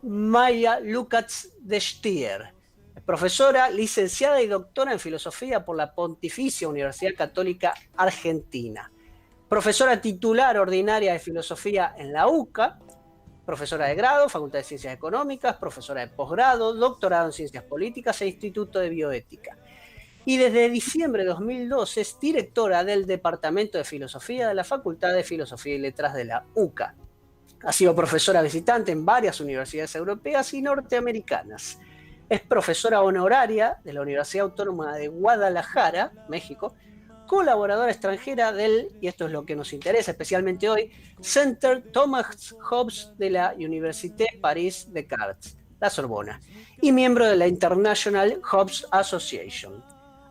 Maya Lukács de Stier, profesora, licenciada y doctora en filosofía por la Pontificia Universidad Católica Argentina, profesora titular ordinaria de filosofía en la UCA, profesora de grado, Facultad de Ciencias Económicas, profesora de posgrado, doctorado en Ciencias Políticas e Instituto de Bioética. Y desde diciembre de 2012 es directora del Departamento de Filosofía de la Facultad de Filosofía y Letras de la UCA. Ha sido profesora visitante en varias universidades europeas y norteamericanas. Es profesora honoraria de la Universidad Autónoma de Guadalajara, México, colaboradora extranjera del, y esto es lo que nos interesa especialmente hoy, Centre Thomas Hobbes de la Université Paris Descartes, la Sorbona, y miembro de la International Hobbes Association.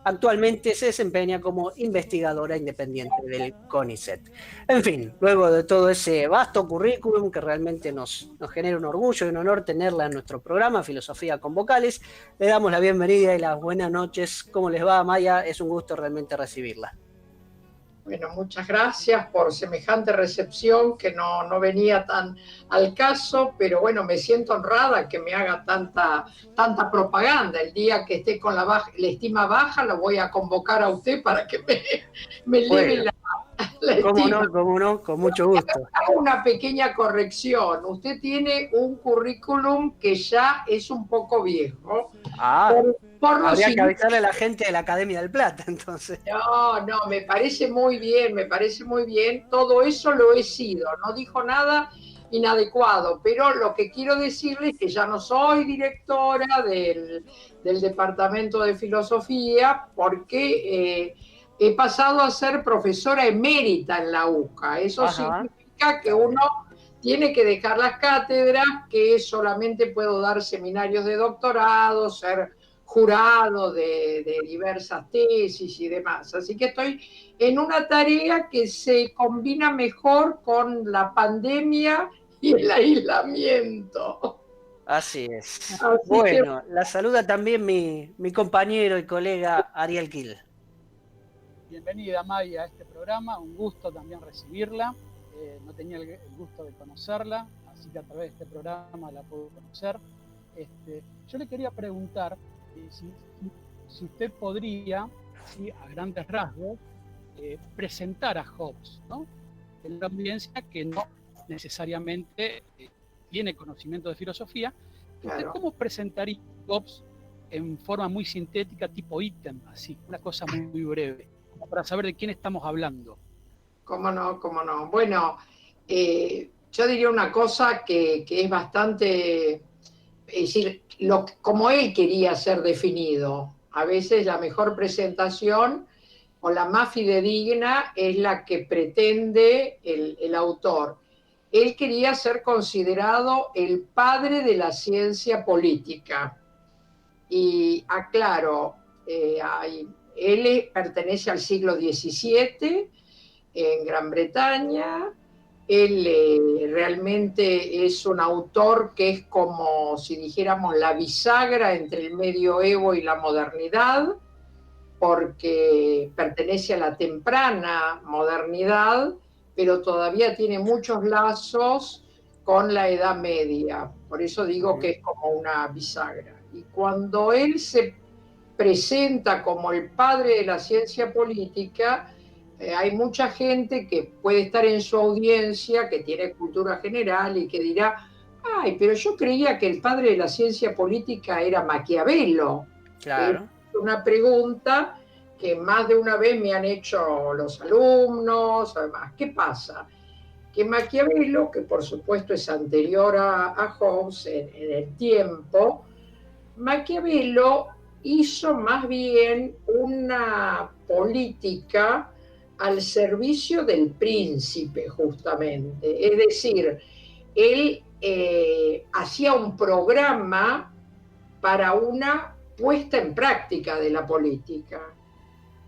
Actualmente se desempeña como investigadora independiente del CONICET. En fin, luego de todo ese vasto currículum que realmente nos genera un orgullo y un honor tenerla en nuestro programa Filosofía con Vocales, le damos la bienvenida y las buenas noches. ¿Cómo les va, Maya? Es un gusto realmente recibirla. Bueno, muchas gracias por semejante recepción que no venía tan al caso, pero bueno, me siento honrada que me haga tanta propaganda. El día que esté con la estima baja, la voy a convocar a usted para que me eleve la estima. ¿Cómo no? Con mucho gusto. Hago una pequeña corrección. Usted tiene un currículum que ya es un poco viejo. Habría que avisarle a la gente de la Academia del Plata, entonces. No, me parece muy bien. Todo eso lo he sido. No dijo nada inadecuado, pero lo que quiero decirle es que ya no soy directora del Departamento de Filosofía porque he pasado a ser profesora emérita en la UCA. Eso significa que uno tiene que dejar las cátedras, que solamente puedo dar seminarios de doctorado, ser jurado de diversas tesis y demás. Así que estoy en una tarea que se combina mejor con la pandemia y el aislamiento. Así es. Bueno, la saluda también mi compañero y colega Ariel Kiel. Bienvenida, Maya, a este programa. Un gusto también recibirla. No tenía el gusto de conocerla, así que a través de este programa la puedo conocer. Yo le quería preguntar si usted podría, a grandes rasgos, presentar a Hobbes, ¿no? En una audiencia que no necesariamente tiene conocimiento de filosofía. Claro. ¿Usted cómo presentaría a Hobbes en forma muy sintética, tipo ítem, así, una cosa muy breve, como para saber de quién estamos hablando? ¿Cómo no? Bueno, yo diría una cosa que es bastante, es decir, como él quería ser definido. A veces la mejor presentación o la más fidedigna es la que pretende el autor. Él quería ser considerado el padre de la ciencia política. Y aclaro, él pertenece al siglo XVII, en Gran Bretaña. Él realmente es un autor que es como si dijéramos la bisagra entre el medioevo y la modernidad, porque pertenece a la temprana modernidad, pero todavía tiene muchos lazos con la Edad Media. Por eso digo que es como una bisagra. Y cuando él se presenta como el padre de la ciencia política, hay mucha gente que puede estar en su audiencia, que tiene cultura general y que dirá, ay, pero yo creía que el padre de la ciencia política era Maquiavelo. Claro. Es una pregunta que más de una vez me han hecho los alumnos, además. ¿Qué pasa? Que Maquiavelo, que por supuesto es anterior a Hobbes en el tiempo, Maquiavelo hizo más bien una política al servicio del príncipe, justamente. Es decir, él hacía un programa para una puesta en práctica de la política.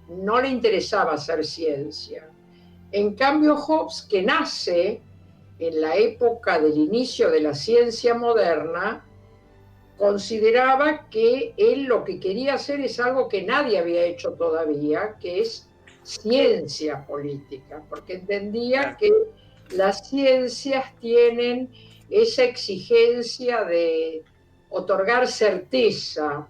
No le interesaba hacer ciencia. En cambio, Hobbes, que nace en la época del inicio de la ciencia moderna, consideraba que él lo que quería hacer es algo que nadie había hecho todavía, que es ciencia política, porque entendía que las ciencias tienen esa exigencia de otorgar certeza.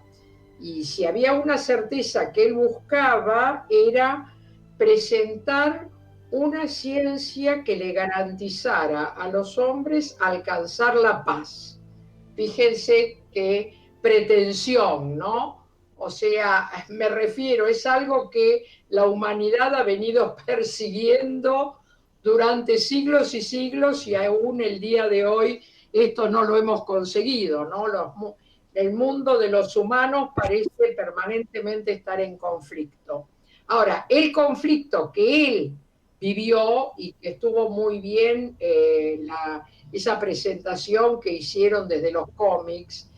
Y si había una certeza que él buscaba, era presentar una ciencia que le garantizara a los hombres alcanzar la paz. Fíjense qué pretensión, ¿no? O sea, me refiero, es algo que la humanidad ha venido persiguiendo durante siglos y siglos, y aún el día de hoy esto no lo hemos conseguido, ¿no? El mundo de los humanos parece permanentemente estar en conflicto. Ahora, el conflicto que él vivió, y que estuvo muy bien esa presentación que hicieron desde los cómics,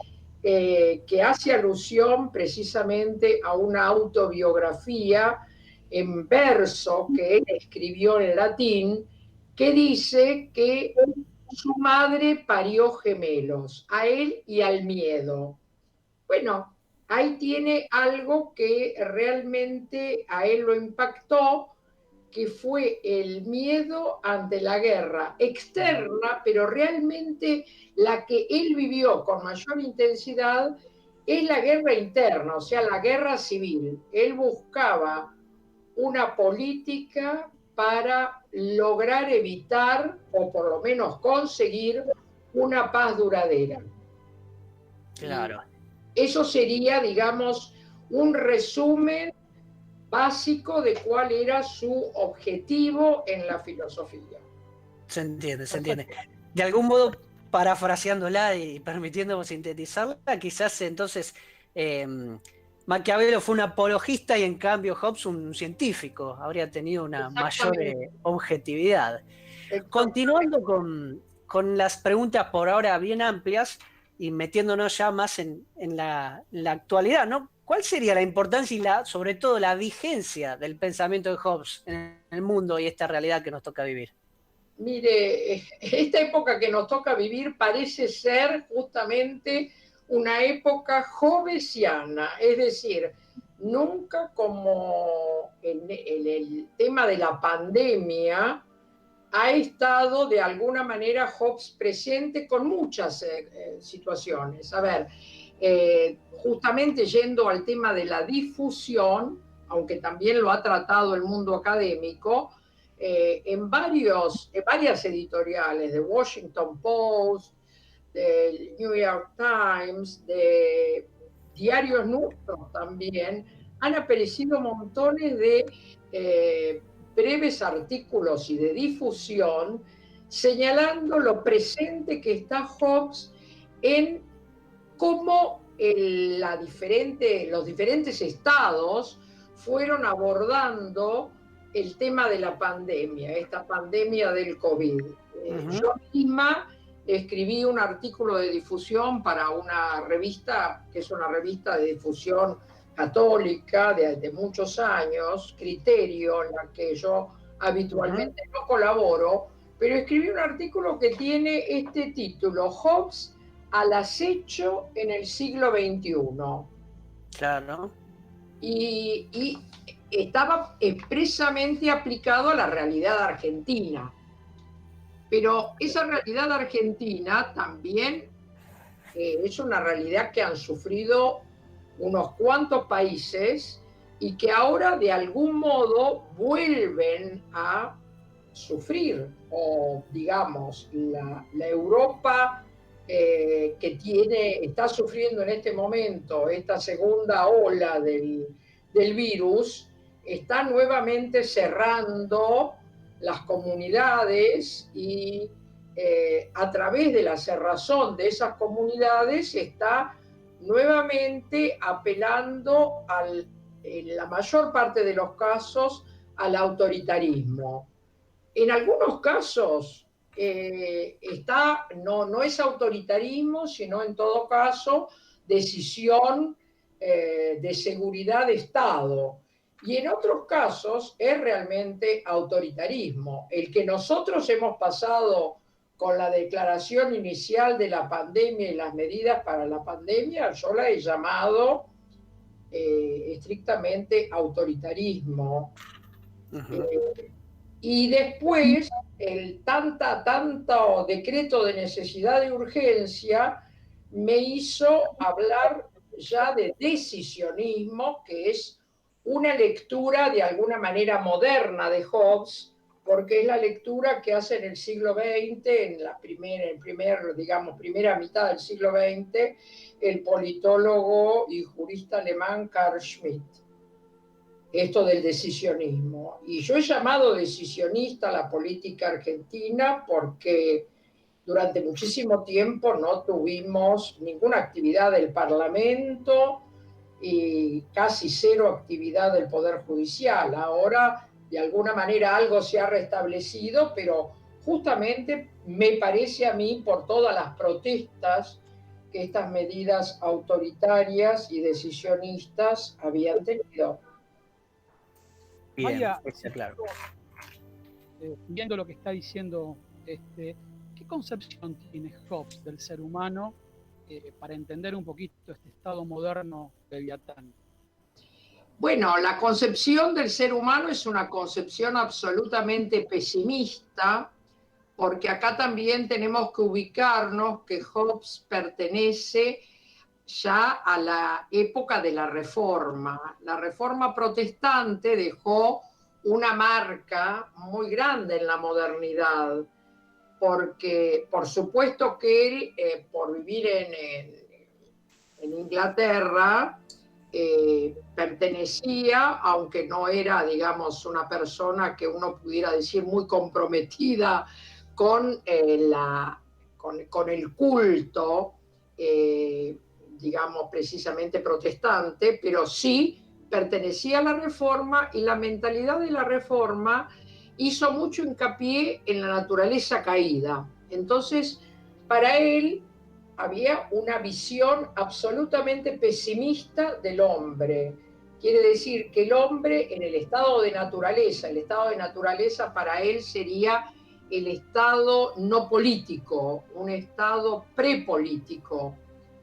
que hace alusión precisamente a una autobiografía en verso que él escribió en latín, que dice que su madre parió gemelos, a él y al miedo. Bueno, ahí tiene algo que realmente a él lo impactó, que fue el miedo ante la guerra externa, pero realmente la que él vivió con mayor intensidad es la guerra interna, o sea, la guerra civil. Él buscaba una política para lograr evitar, o por lo menos conseguir, una paz duradera. Claro. Eso sería, digamos, un resumen básico de cuál era su objetivo en la filosofía. Se entiende, se entiende. De algún modo, parafraseándola y permitiéndome sintetizarla, quizás entonces Maquiavelo fue un apologista y en cambio Hobbes un científico. Habría tenido una mayor objetividad. Continuando con las preguntas por ahora bien amplias y metiéndonos ya más en la actualidad, ¿no? ¿Cuál sería la importancia y sobre todo la vigencia del pensamiento de Hobbes en el mundo y esta realidad que nos toca vivir? Mire, esta época que nos toca vivir parece ser justamente una época hobbesiana, es decir, nunca como en el tema de la pandemia ha estado de alguna manera Hobbes presente con muchas situaciones. A ver, justamente yendo al tema de la difusión, aunque también lo ha tratado el mundo académico, en varias editoriales, de Washington Post, del New York Times, de diarios nuestros también, han aparecido montones de breves artículos y de difusión señalando lo presente que está Hobbes en cómo los diferentes estados fueron abordando el tema de la pandemia, esta pandemia del COVID. Yo misma escribí un artículo de difusión para una revista, que es una revista de difusión católica de muchos años, Criterio, en la que yo habitualmente no colaboro, pero escribí un artículo que tiene este título: Hobbes al acecho en el siglo XXI. Claro. Y estaba expresamente aplicado a la realidad argentina. Pero esa realidad argentina también es una realidad que han sufrido unos cuantos países y que ahora de algún modo vuelven a sufrir, o digamos, la Europa que está sufriendo en este momento esta segunda ola del virus, está nuevamente cerrando las comunidades y a través de la cerrazón de esas comunidades está nuevamente apelando en la mayor parte de los casos al autoritarismo. En algunos casos no es autoritarismo, sino en todo caso decisión de seguridad de Estado. Y en otros casos es realmente autoritarismo. El que nosotros hemos pasado con la declaración inicial de la pandemia y las medidas para la pandemia, yo la he llamado estrictamente autoritarismo. Y después, el tanto decreto de necesidad y urgencia me hizo hablar ya de decisionismo, que es una lectura de alguna manera moderna de Hobbes, porque es la lectura que hace en el siglo XX, en la primera mitad del siglo XX, el politólogo y jurista alemán Carl Schmitt. Esto del decisionismo. Y yo he llamado decisionista a la política argentina porque durante muchísimo tiempo no tuvimos ninguna actividad del Parlamento y casi cero actividad del Poder Judicial. Ahora, de alguna manera, algo se ha restablecido, pero justamente me parece a mí, por todas las protestas que estas medidas autoritarias y decisionistas habían tenido. Bien, Maya, está claro. Viendo lo que está diciendo, ¿qué concepción tiene Hobbes del ser humano para entender un poquito este estado moderno de Leviatán? Bueno, la concepción del ser humano es una concepción absolutamente pesimista, porque acá también tenemos que ubicarnos que Hobbes pertenece ya a la época de la Reforma. La Reforma protestante dejó una marca muy grande en la modernidad, porque por supuesto que él, por vivir en Inglaterra, pertenecía, aunque no era, digamos, una persona que uno pudiera decir muy comprometida con el culto, digamos, precisamente protestante, pero sí pertenecía a la Reforma, y la mentalidad de la Reforma hizo mucho hincapié en la naturaleza caída. Entonces, para él había una visión absolutamente pesimista del hombre. Quiere decir que el hombre en el estado de naturaleza para él sería el estado no político, un estado prepolítico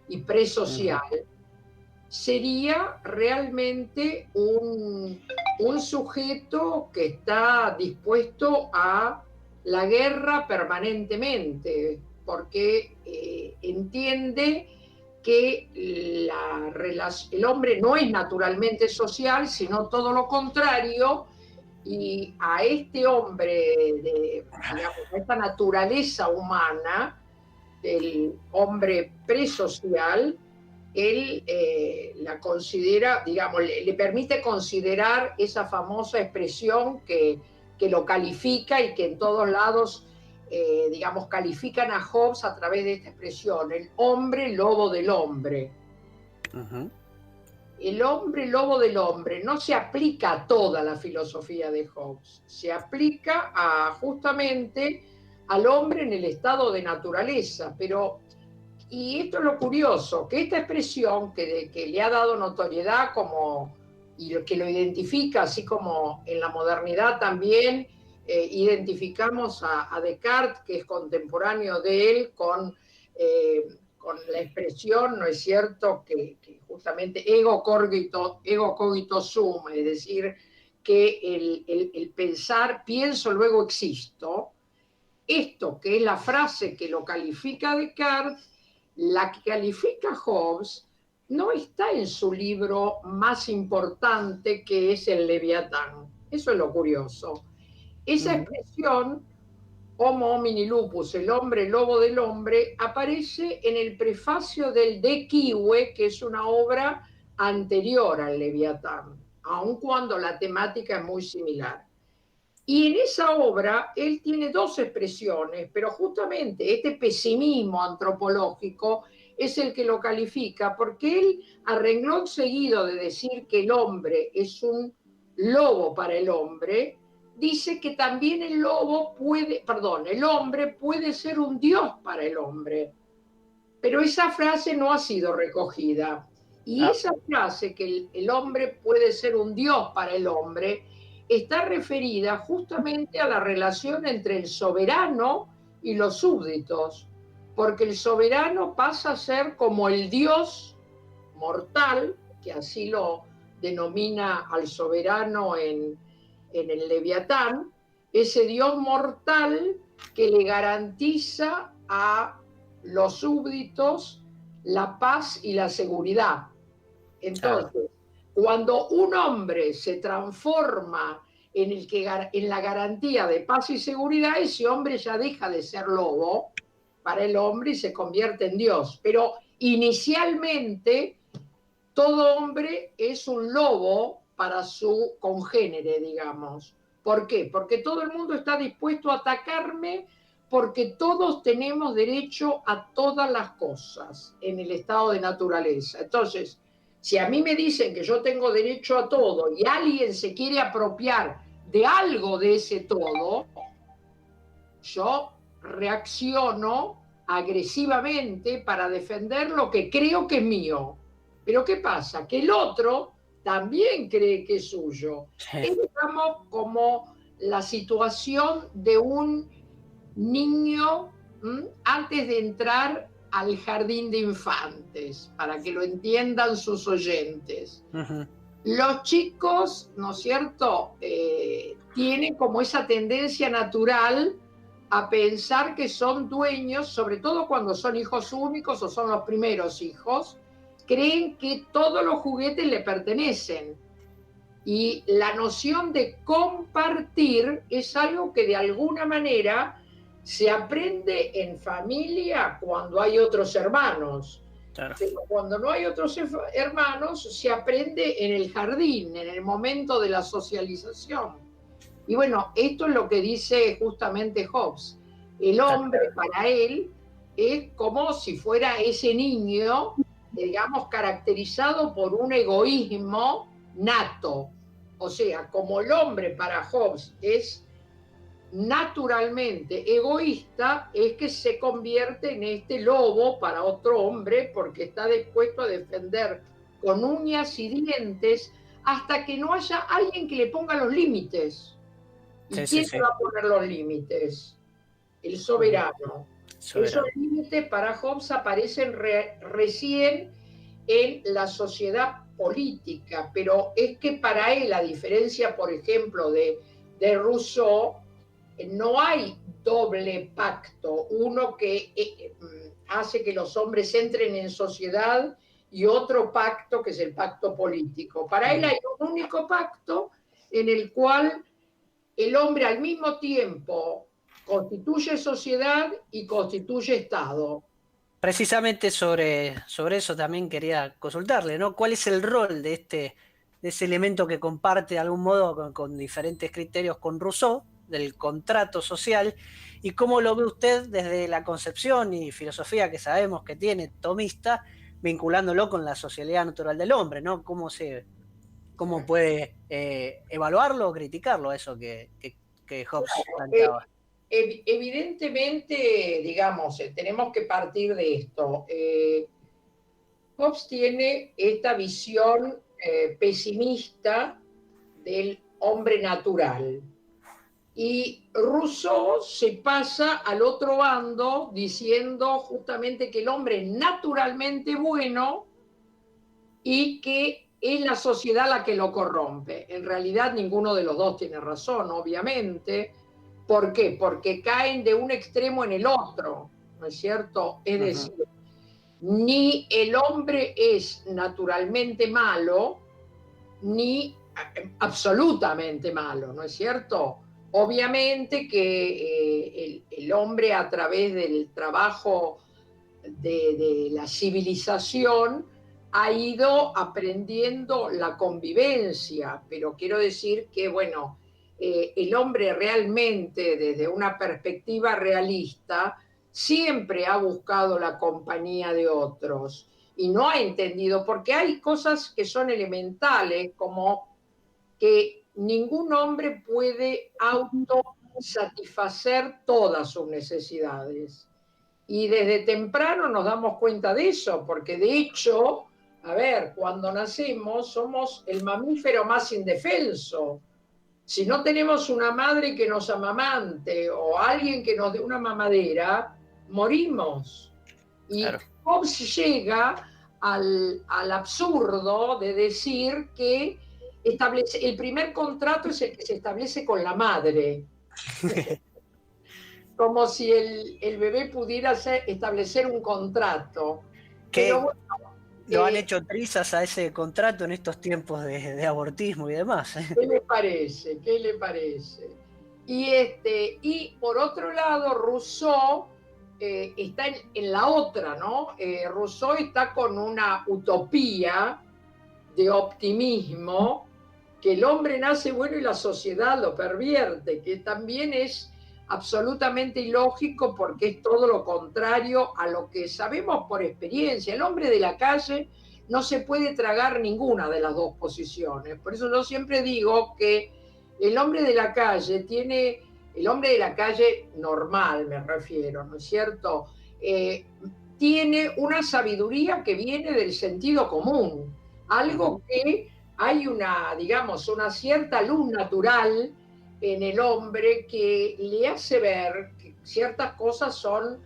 y presocial. Sería realmente un sujeto que está dispuesto a la guerra permanentemente, porque entiende que el hombre no es naturalmente social, sino todo lo contrario, y a este hombre, digamos, a esta naturaleza humana, del hombre presocial, él la considera, digamos, le permite considerar esa famosa expresión que lo califica y que en todos lados, digamos, califican a Hobbes a través de esta expresión: el hombre lobo del hombre. El hombre lobo del hombre no se aplica a toda la filosofía de Hobbes, se aplica justamente al hombre en el estado de naturaleza, pero... Y esto es lo curioso, que esta expresión que le ha dado notoriedad y que lo identifica, así como en la modernidad también identificamos a Descartes, que es contemporáneo de él, con la expresión, ¿no es cierto?, que justamente ego cogito sum, es decir, que el pensar, pienso, luego existo. Esto, que es la frase que lo califica Descartes, la que califica Hobbes, no está en su libro más importante, que es el Leviatán. Eso es lo curioso. Esa expresión, Homo homini lupus, el hombre lobo del hombre, aparece en el prefacio del De Quihue, que es una obra anterior al Leviatán, aun cuando la temática es muy similar. Y en esa obra él tiene dos expresiones, pero justamente este pesimismo antropológico es el que lo califica, porque él, a renglón seguido de decir que el hombre es un lobo para el hombre, dice que también el hombre puede ser un dios para el hombre. Pero esa frase no ha sido recogida. Y esa frase, que el hombre puede ser un dios para el hombre, está referida justamente a la relación entre el soberano y los súbditos, porque el soberano pasa a ser como el dios mortal, que así lo denomina al soberano en el Leviatán, ese Dios mortal que le garantiza a los súbditos la paz y la seguridad. Entonces, cuando un hombre se transforma en la garantía de paz y seguridad, ese hombre ya deja de ser lobo para el hombre y se convierte en Dios. Pero inicialmente, todo hombre es un lobo para su congénere, digamos. ¿Por qué? Porque todo el mundo está dispuesto a atacarme, porque todos tenemos derecho a todas las cosas en el estado de naturaleza. Entonces, si a mí me dicen que yo tengo derecho a todo y alguien se quiere apropiar de algo de ese todo, yo reacciono agresivamente para defender lo que creo que es mío. Pero ¿qué pasa? Que el otro también cree que es suyo. Sí. Es, digamos, como la situación de un niño antes de entrar al jardín de infantes, para que lo entiendan sus oyentes. Uh-huh. Los chicos, ¿no es cierto?, tienen como esa tendencia natural a pensar que son dueños, sobre todo cuando son hijos únicos o son los primeros hijos, creen que todos los juguetes le pertenecen. Y la noción de compartir es algo que de alguna manera se aprende en familia cuando hay otros hermanos. Claro. Pero cuando no hay otros hermanos, se aprende en el jardín, en el momento de la socialización. Y bueno, esto es lo que dice justamente Hobbes. El hombre, para él, es como si fuera ese niño, digamos, caracterizado por un egoísmo nato. O sea, como el hombre para Hobbes es naturalmente egoísta, es que se convierte en este lobo para otro hombre, porque está dispuesto a defender con uñas y dientes hasta que no haya alguien que le ponga los límites. ¿Y quién va a poner los límites? El soberano. Esos límites para Hobbes aparecen recién en la sociedad política, pero es que para él, a diferencia, por ejemplo, de Rousseau, no hay doble pacto, uno que hace que los hombres entren en sociedad y otro pacto que es el pacto político. Para él hay un único pacto en el cual el hombre al mismo tiempo constituye sociedad y constituye Estado. Precisamente sobre eso también quería consultarle, ¿no? ¿Cuál es el rol de ese elemento que comparte de algún modo con diferentes criterios con Rousseau, del contrato social, y cómo lo ve usted desde la concepción y filosofía que sabemos que tiene tomista, vinculándolo con la socialidad natural del hombre, ¿no? ¿Cómo puede evaluarlo o criticarlo, eso que Hobbes planteaba? Evidentemente, digamos, tenemos que partir de esto. Hobbes tiene esta visión pesimista del hombre natural. Y Rousseau se pasa al otro bando diciendo justamente que el hombre es naturalmente bueno y que es la sociedad la que lo corrompe. En realidad ninguno de los dos tiene razón, obviamente. ¿Por qué? Porque caen de un extremo en el otro, ¿no es cierto? Es decir, ni el hombre es naturalmente malo, ni absolutamente malo, ¿no es cierto? Obviamente que el hombre, a través del trabajo de la civilización, ha ido aprendiendo la convivencia, pero quiero decir que, bueno, el hombre realmente, desde una perspectiva realista, siempre ha buscado la compañía de otros y no ha entendido, porque hay cosas que son elementales, como que ningún hombre puede autosatisfacer todas sus necesidades. Y desde temprano nos damos cuenta de eso, porque de hecho, a ver, cuando nacemos somos el mamífero más indefenso. Si no tenemos una madre que nos amamante o alguien que nos dé una mamadera, morimos. Y claro, Hobbes llega al absurdo de decir que el primer contrato es el que se establece con la madre. Como si el bebé pudiera establecer un contrato. Pero bueno, lo han hecho trizas a ese contrato en estos tiempos de abortismo y demás. ¿qué le parece? ¿Qué le parece? Y por otro lado, Rousseau está en la otra, ¿no? Rousseau está con una utopía de optimismo, que el hombre nace bueno y la sociedad lo pervierte, que también es absolutamente ilógico porque es todo lo contrario a lo que sabemos por experiencia. El hombre de la calle no se puede tragar ninguna de las dos posiciones. Por eso yo siempre digo que el hombre de la calle tiene, el hombre de la calle normal me refiero, ¿no es cierto? Tiene una sabiduría que viene del sentido común, algo que hay digamos, una cierta luz natural en el hombre que le hace ver que ciertas cosas son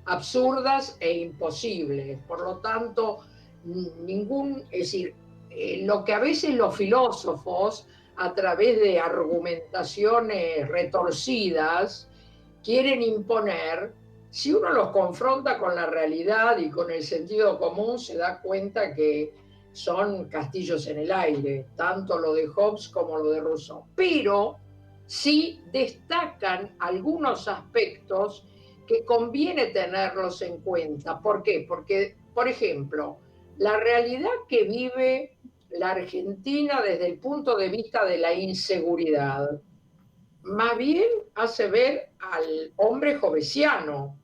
absurdas e imposibles. Por lo tanto, es decir, lo que a veces los filósofos, a través de argumentaciones retorcidas, quieren imponer, si uno los confronta con la realidad y con el sentido común, se da cuenta que son castillos en el aire, tanto lo de Hobbes como lo de Rousseau. Pero sí destacan algunos aspectos que conviene tenerlos en cuenta. ¿Por qué? Porque, por ejemplo, la realidad que vive la Argentina desde el punto de vista de la inseguridad, más bien hace ver al hombre hobbesiano,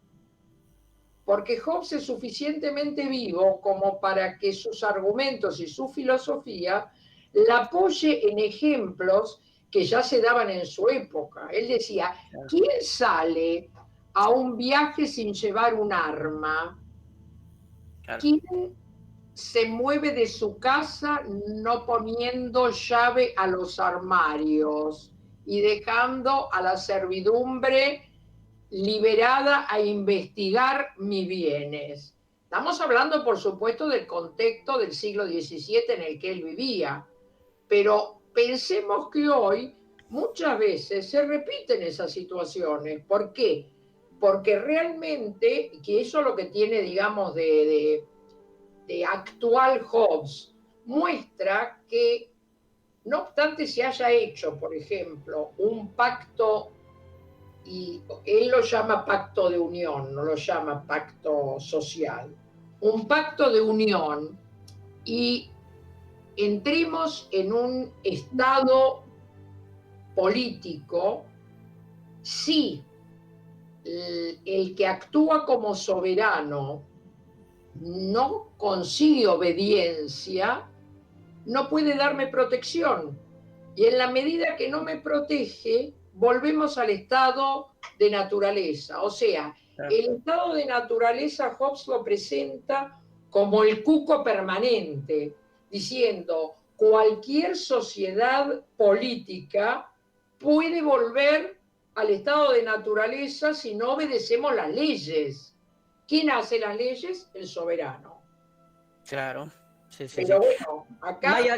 porque Hobbes es suficientemente vivo como para que sus argumentos y su filosofía la apoye en ejemplos que ya se daban en su época. Él decía, ¿quién sale a un viaje sin llevar un arma? ¿Quién se mueve de su casa no poniendo llave a los armarios y dejando a la servidumbre liberada a investigar mis bienes? Estamos hablando, por supuesto, del contexto del siglo XVII en el que él vivía, pero pensemos que hoy muchas veces se repiten esas situaciones. ¿Por qué? Porque realmente, que eso es lo que tiene, digamos, de actual Hobbes, muestra que, no obstante se haya hecho, por ejemplo, un pacto, y él lo llama pacto de unión, no lo llama pacto social, un pacto de unión, y entremos en un estado político, si el que actúa como soberano no consigue obediencia, no puede darme protección. Y en la medida que no me protege, volvemos al estado de naturaleza. O sea, el estado de naturaleza Hobbes lo presenta como el cuco permanente, diciendo, cualquier sociedad política puede volver al estado de naturaleza si no obedecemos las leyes. ¿Quién hace las leyes? El soberano. Claro. Sí, pero bueno, acá... Maya,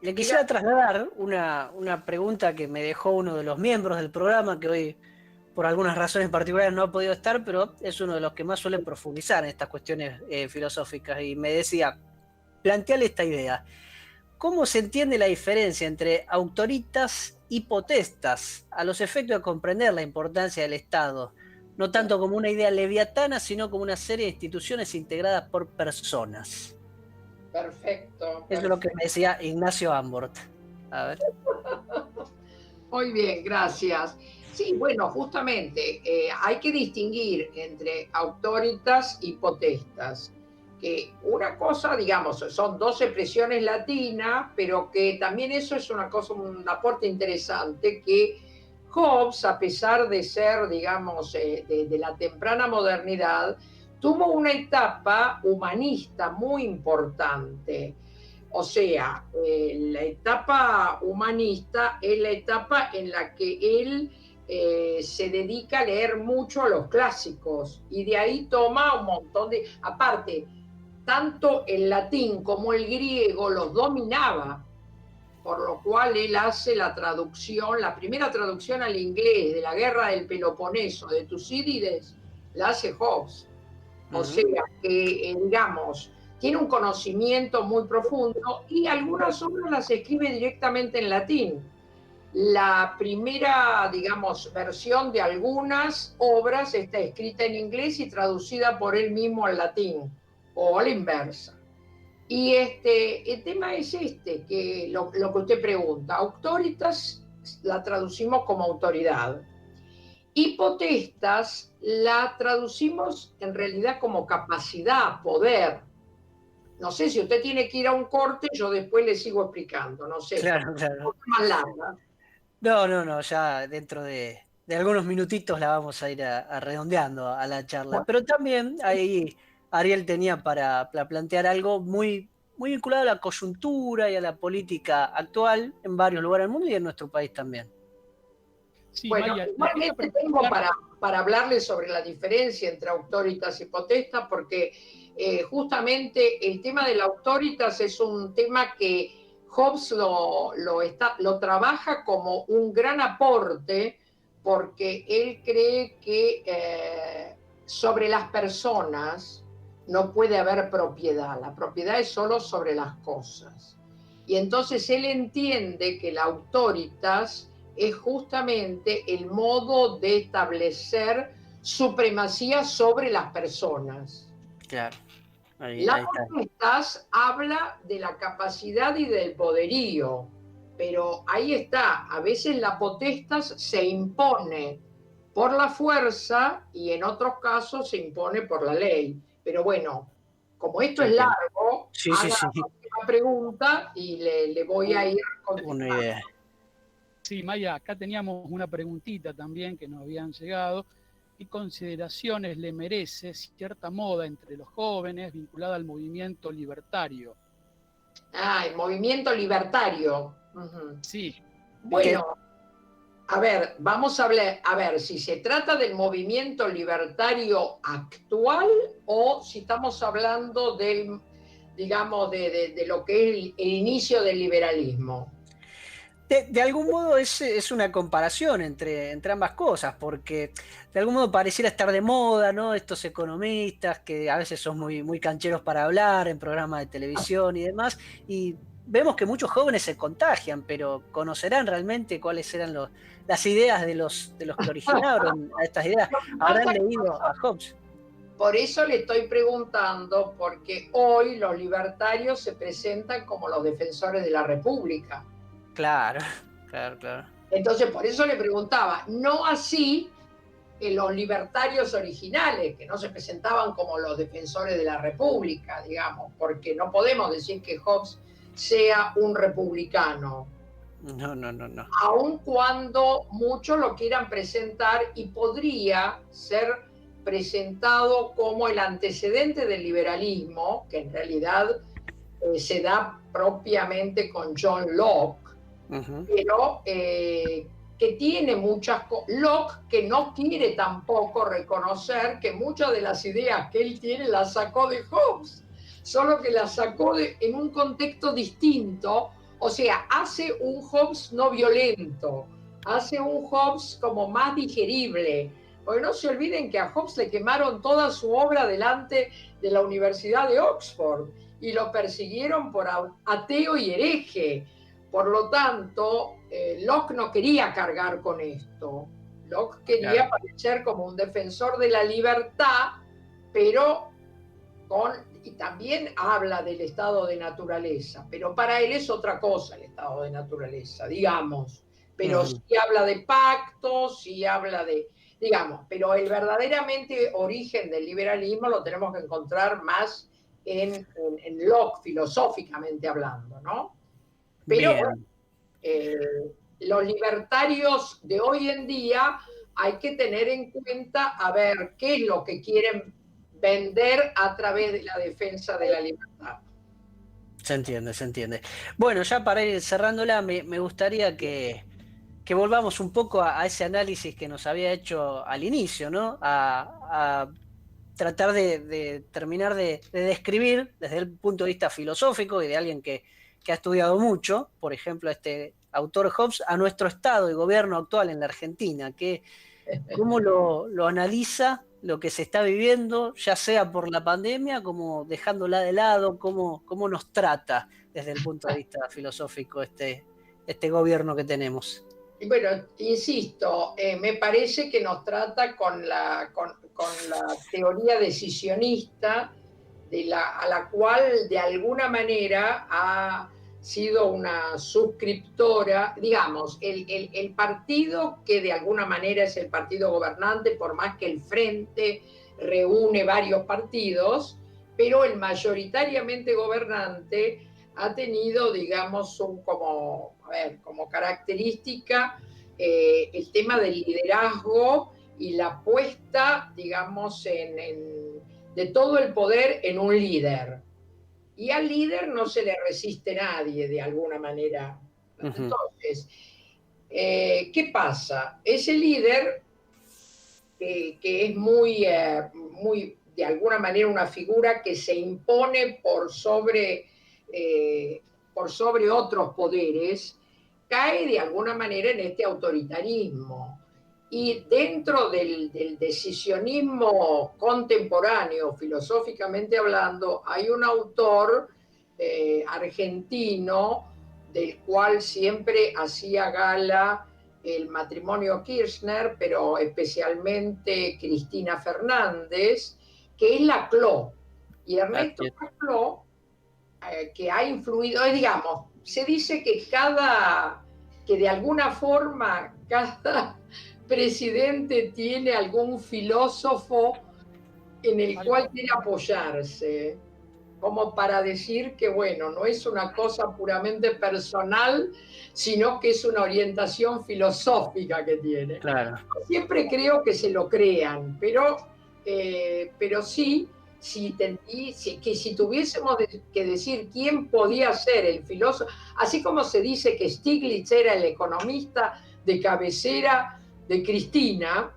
le quisiera trasladar una pregunta que me dejó uno de los miembros del programa, que hoy por algunas razones particulares no ha podido estar, pero es uno de los que más suelen profundizar en estas cuestiones filosóficas, y me decía, planteale esta idea. ¿Cómo se entiende la diferencia entre autoritas y potestas a los efectos de comprender la importancia del Estado, no tanto como una idea leviatana, sino como una serie de instituciones integradas por personas? Perfecto. Eso es lo que me decía Ignacio Ambort. A ver. Muy bien, gracias. Sí, bueno, justamente hay que distinguir entre autoritas y potestas, que una cosa, digamos, son dos expresiones latinas, pero que también eso es una cosa, un aporte interesante, que Hobbes, a pesar de ser, digamos, de la temprana modernidad, tuvo una etapa humanista muy importante. O sea, la etapa humanista es la etapa en la que él se dedica a leer mucho a los clásicos, y de ahí toma un montón de... Aparte, tanto el latín como el griego los dominaba. por lo cual él hace la traducción, la primera traducción al inglés de la Guerra del Peloponeso, de Tucídides, la hace Hobbes. O sea, que, digamos, tiene un conocimiento muy profundo y algunas obras las escribe directamente en latín. La primera, digamos, versión de algunas obras está escrita en inglés y traducida por él mismo al latín, o a la inversa. Y el tema es que lo que usted pregunta, auctoritas la traducimos como autoridad, y potestas la traducimos en realidad como capacidad, poder. No sé, si usted tiene que ir a un corte, yo después le sigo explicando, no sé. Claro. Más larga. No, ya dentro de algunos minutitos la vamos a ir redondeando a la charla. Bueno. Pero también ahí Ariel tenía para plantear algo muy, muy vinculado a la coyuntura y a la política actual en varios lugares del mundo y en nuestro país también. Sí, bueno, Maya, igualmente tengo para hablarles sobre la diferencia entre auctoritas y potestas, porque justamente el tema del auctoritas es un tema que Hobbes lo trabaja como un gran aporte, porque él cree que sobre las personas no puede haber propiedad, la propiedad es solo sobre las cosas. Y entonces él entiende que la auctoritas es justamente el modo de establecer supremacía sobre las personas. Claro. Las potestas habla de la capacidad y del poderío, pero ahí está, a veces la potestas se impone por la fuerza y en otros casos se impone por la ley. Pero bueno, como esto es largo, haga la última pregunta y le voy a ir contestando. Una idea. Sí, Maya, acá teníamos una preguntita también que nos habían llegado. ¿Qué consideraciones le merece cierta moda entre los jóvenes vinculada al movimiento libertario? El movimiento libertario. Sí. Bueno, a ver, vamos a hablar, a ver si se trata del movimiento libertario actual o si estamos hablando del, digamos, de lo que es el inicio del liberalismo. De algún modo es una comparación entre ambas cosas, porque de algún modo pareciera estar de moda, ¿no? Estos economistas que a veces son muy, muy cancheros para hablar en programas de televisión y demás, y vemos que muchos jóvenes se contagian, pero ¿conocerán realmente cuáles eran las ideas de los que originaron a estas ideas? ¿Habrán leído a Hobbes? Por eso le estoy preguntando, porque hoy los libertarios se presentan como los defensores de la República. Claro. Entonces, por eso le preguntaba, no así los libertarios originales, que no se presentaban como los defensores de la República, digamos, porque no podemos decir que Hobbes sea un republicano. No. Aun cuando muchos lo quieran presentar y podría ser presentado como el antecedente del liberalismo, que en realidad se da propiamente con John Locke, pero que tiene muchas cosas. Locke, que no quiere tampoco reconocer que muchas de las ideas que él tiene las sacó de Hobbes, solo que las sacó en un contexto distinto, o sea, hace un Hobbes no violento, hace un Hobbes como más digerible, porque no se olviden que a Hobbes le quemaron toda su obra delante de la Universidad de Oxford y lo persiguieron por ateo y hereje. Por lo tanto, Locke no quería cargar con esto. Locke quería parecer como un defensor de la libertad, pero y también habla del estado de naturaleza, pero para él es otra cosa el estado de naturaleza, digamos. Pero sí habla de pactos, sí habla de, digamos, pero el verdaderamente origen del liberalismo lo tenemos que encontrar más en Locke, filosóficamente hablando, ¿no? Pero los libertarios de hoy en día hay que tener en cuenta a ver qué es lo que quieren vender a través de la defensa de la libertad. Se entiende. Bueno, ya para ir cerrándola, me gustaría que volvamos un poco a ese análisis que nos había hecho al inicio, ¿no? A tratar de terminar de describir desde el punto de vista filosófico y de alguien que que ha estudiado mucho, por ejemplo, este autor Hobbes, a nuestro estado y gobierno actual en la Argentina, cómo lo analiza lo que se está viviendo, ya sea por la pandemia, como dejándola de lado, cómo nos trata desde el punto de vista filosófico este gobierno que tenemos. Bueno, insisto, me parece que nos trata con la teoría decisionista, a la cual de alguna manera ha sido una suscriptora, digamos, el partido que de alguna manera es el partido gobernante, por más que el Frente reúne varios partidos, pero el mayoritariamente gobernante ha tenido, digamos, como característica el tema del liderazgo y la puesta, digamos, de todo el poder en un líder. Y al líder no se le resiste nadie, de alguna manera. Entonces, ¿qué pasa? Ese líder, que es muy, de alguna manera, una figura que se impone por sobre otros poderes, cae de alguna manera en este autoritarismo. Y dentro del decisionismo contemporáneo, filosóficamente hablando, hay un autor argentino del cual siempre hacía gala el matrimonio Kirchner, pero especialmente Cristina Fernández, que es Laclau. Y Ernesto Laclau, que ha influido, digamos, se dice que de alguna forma cada presidente tiene algún filósofo en el cual quiere apoyarse, como para decir que, bueno, no es una cosa puramente personal, sino que es una orientación filosófica que tiene. Claro. Siempre creo que se lo crean, pero sí, si tuviésemos que decir quién podía ser el filósofo, así como se dice que Stiglitz era el economista de cabecera de Cristina,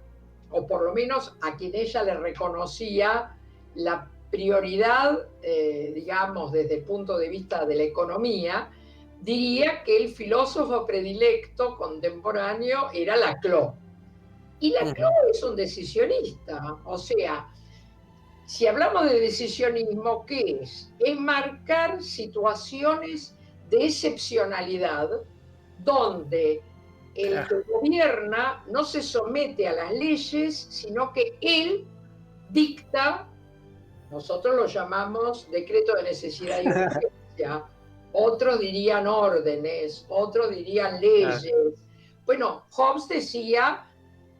o por lo menos a quien ella le reconocía la prioridad, digamos, desde el punto de vista de la economía, diría que el filósofo predilecto contemporáneo era Laclau. Y Laclau es un decisionista, o sea, si hablamos de decisionismo, ¿qué es? Es marcar situaciones de excepcionalidad donde el que gobierna no se somete a las leyes, sino que él dicta, nosotros lo llamamos decreto de necesidad y urgencia, otros dirían órdenes, otros dirían leyes. Bueno, Hobbes decía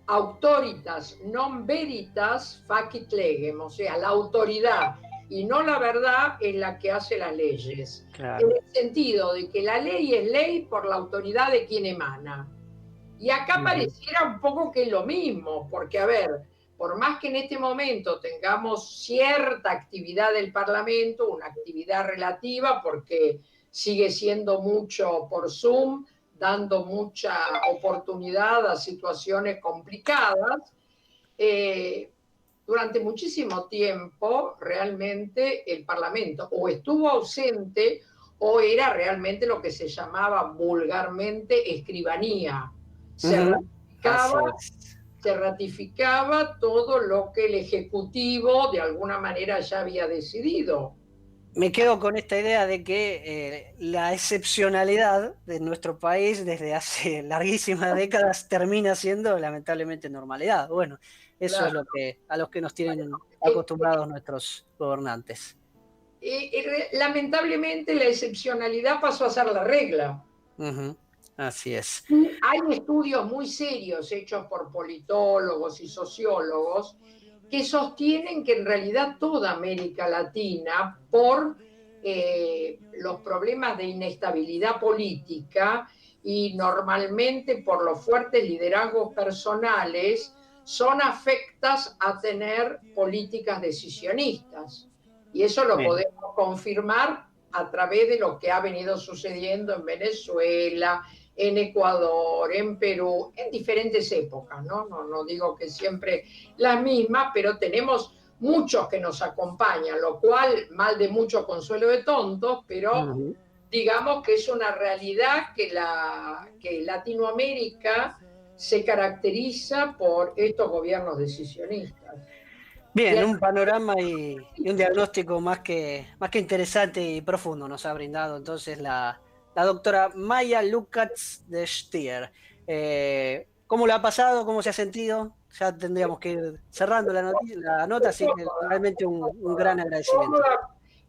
autoritas non veritas facit legem, o sea, la autoridad y no la verdad es la que hace las leyes. En el sentido de que la ley es ley por la autoridad de quien emana. Y acá pareciera un poco que es lo mismo, porque, a ver, por más que en este momento tengamos cierta actividad del Parlamento, una actividad relativa, porque sigue siendo mucho por Zoom, dando mucha oportunidad a situaciones complicadas, durante muchísimo tiempo realmente el Parlamento o estuvo ausente o era realmente lo que se llamaba vulgarmente escribanía. Se ratificaba todo lo que el Ejecutivo de alguna manera ya había decidido. Me quedo con esta idea de que la excepcionalidad de nuestro país desde hace larguísimas décadas termina siendo lamentablemente normalidad. Bueno, eso es lo que a los que nos tienen acostumbrados nuestros gobernantes. Lamentablemente la excepcionalidad pasó a ser la regla. Así es. Hay estudios muy serios hechos por politólogos y sociólogos que sostienen que en realidad toda América Latina, por los problemas de inestabilidad política y normalmente por los fuertes liderazgos personales, son afectas a tener políticas decisionistas. Y eso lo podemos confirmar a través de lo que ha venido sucediendo en Venezuela, en Ecuador, en Perú, en diferentes épocas, ¿no? No digo que siempre las mismas, pero tenemos muchos que nos acompañan, lo cual, mal de mucho consuelo de tontos, pero digamos que es una realidad que Latinoamérica se caracteriza por estos gobiernos decisionistas. Bien, un panorama y un diagnóstico más que interesante y profundo nos ha brindado entonces la doctora Maya Lukács de Stier. ¿Cómo le ha pasado? ¿Cómo se ha sentido? Ya tendríamos que ir cerrando la nota, así que realmente un gran agradecimiento.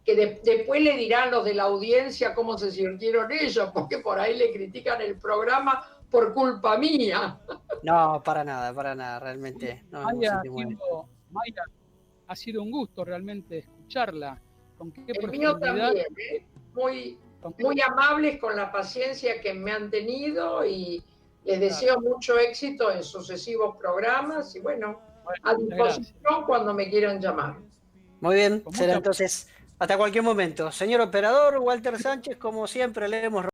Que después le dirán los de la audiencia cómo se sintieron ellos, porque por ahí le critican el programa por culpa mía. No, para nada, realmente. No, Maya, ha sido un gusto realmente escucharla. ¿Con qué el mío también, muy amables con la paciencia que me han tenido y les deseo mucho éxito en sucesivos programas y bueno, a disposición cuando me quieran llamar. Muy bien, será entonces hasta cualquier momento. Señor operador, Walter Sánchez, como siempre le hemos